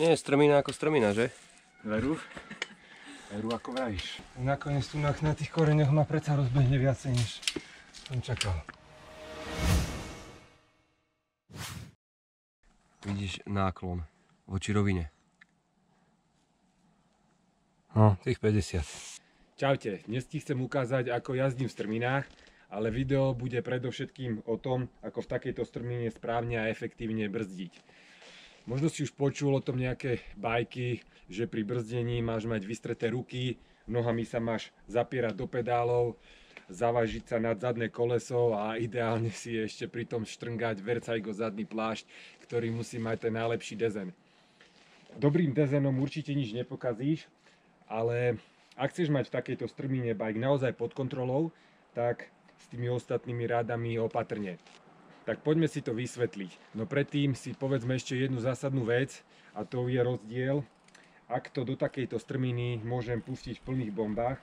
Nie je strmina ako strmina, že? Veru? Veru ako vravíš. Nakoniec tu na tých koreňoch ma predsa rozbehne viacej, než som čakal. Vidíš náklon voči rovine. No, tých 50. Čaute, dnes ti chcem ukázať, ako jazdím v strminách, ale video bude predovšetkým o tom, ako v takejto strmine správne a efektívne brzdiť. Možno si už počul o tom nejaké bajky, že pri brzdení máš mať vystreté ruky, nohami sa máš zapierať do pedálov, zavážiť sa nad zadné koleso a ideálne si ešte pri tom štrngať Vercaigo zadný plášť, ktorý musí mať ten najlepší dezen. Dobrým dezenom určite nič nepokazíš, ale ak chceš mať v takejto strmine bike naozaj pod kontrolou, tak s tými ostatnými rádami opatrne. Tak poďme si to vysvetliť. No predtým si povedzme ešte jednu zásadnú vec, a to je rozdiel, ak to do takejto strminy môžem pustiť v plných bombách,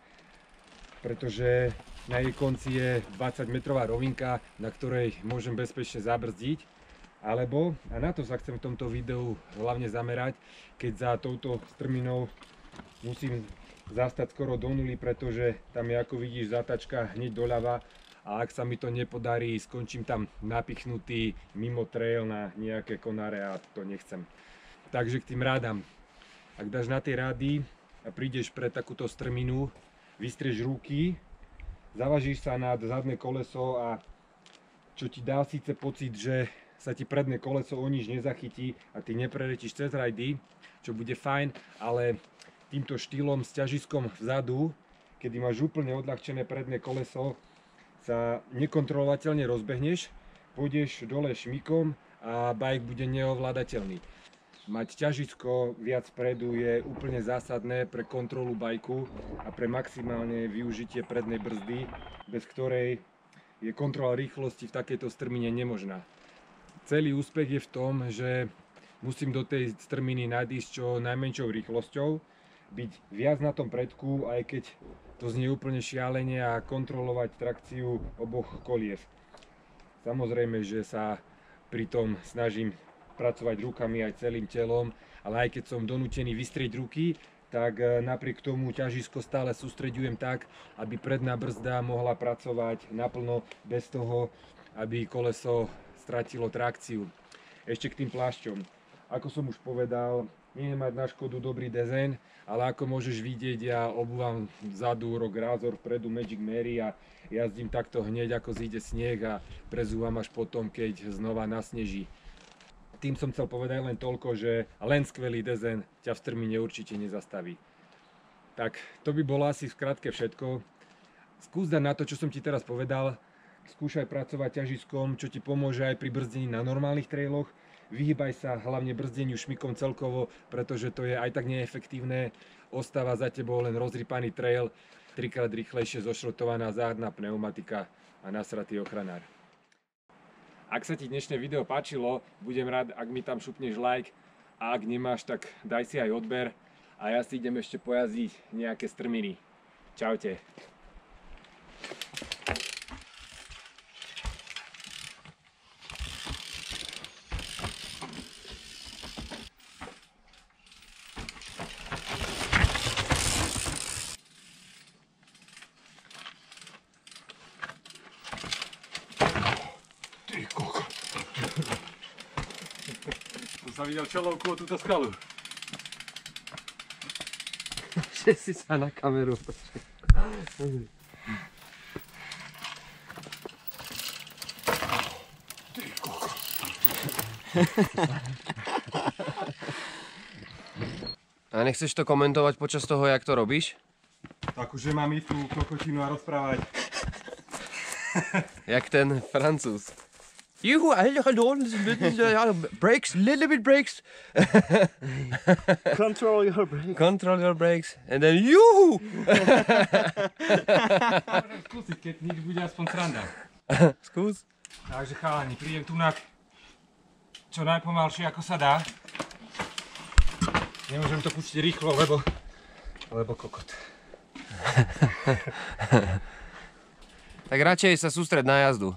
pretože na jej konci je 20-metrová rovinka, na ktorej môžem bezpečne zabrzdiť, alebo, a na to sa chcem v tomto videu hlavne zamerať, keď za touto strminou musím zastať skoro do nuly, pretože tam je, ako vidíš, zatačka hneď doľava. A ak sa mi to nepodarí, skončím tam napichnutý mimo trail na nejaké konáre a to nechcem. Takže k tým rádam. Ak dáš na tie rády a prídeš pre takúto strminu, vystrieš ruky, zavažíš sa nad zadné koleso a čo ti dá síce pocit, že sa ti predné koleso o nič nezachytí a ty nepreletíš cez rajdy, čo bude fajn, ale týmto štýlom s ťažiskom vzadu, kedy máš úplne odľahčené predné koleso, sa nekontrolovateľne rozbehneš, pôjdeš dole šmikom a bike bude neovládateľný. Mať ťažisko viac vpredu je úplne zásadné pre kontrolu bajku a pre maximálne využitie prednej brzdy, bez ktorej je kontrola rýchlosti v takejto strmine nemožná. Celý úspech je v tom, že musím do tej strminy nadísť čo najmenšou rýchlosťou, byť viac na tom predku, aj keď to znie úplne šialene, a kontrolovať trakciu oboch kolies. Samozrejme, že sa pri tom snažím pracovať rukami aj celým telom, ale aj keď som donútený vystrieť ruky, tak napriek tomu ťažisko stále sústreďujem tak, aby predná brzda mohla pracovať naplno bez toho, aby koleso stratilo trakciu. Ešte k tým plášťom. Ako som už povedal, nie je mať na škodu dobrý design, ale ako môžeš vidieť, ja obúvam vzadu Rock Razor, vpredu Magic Mary a jazdím takto hneď, ako zíde sneh, a prezúvam až potom, keď znova nasneží. Tým som chcel povedať len toľko, že len skvelý design ťa v strmine určite nezastaví. Tak to by bolo asi v skratke všetko. Skús dať na to, čo som ti teraz povedal. Skúšaj pracovať ťažiskom, čo ti pomôže aj pri brzdení na normálnych trailoch. Vyhýbaj sa hlavne brzdeniu šmikom celkovo, pretože to je aj tak neefektívne. Ostáva za tebou len rozrypaný trail, 3-krát rýchlejšie zošrotovaná zadná pneumatika a nasratý ochranár. Ak sa ti dnešné video páčilo, budem rád, ak mi tam šupneš like, a ak nemáš, tak daj si aj odber a ja si idem ešte pojazdiť nejaké strminy. Čaute. Som videl čelovku o túto skalu. Že si sa na kameru. A nechceš to komentovať počas toho, jak to robíš? Tak už mám ísť tú kokotinu a rozprávať. Jak ten Francúz. Juhu, brakes, little bit brakes. Control your brakes. Control your brakes. And then juhu! Môžem skúsiť, keď nič bude aspoň sranda. Skús. Takže chalani, prídem tunak čo najpomalšie ako sa dá. Nemôžem to pustiť rýchlo, lebo kokot. Tak radšej sa sústreď na jazdu.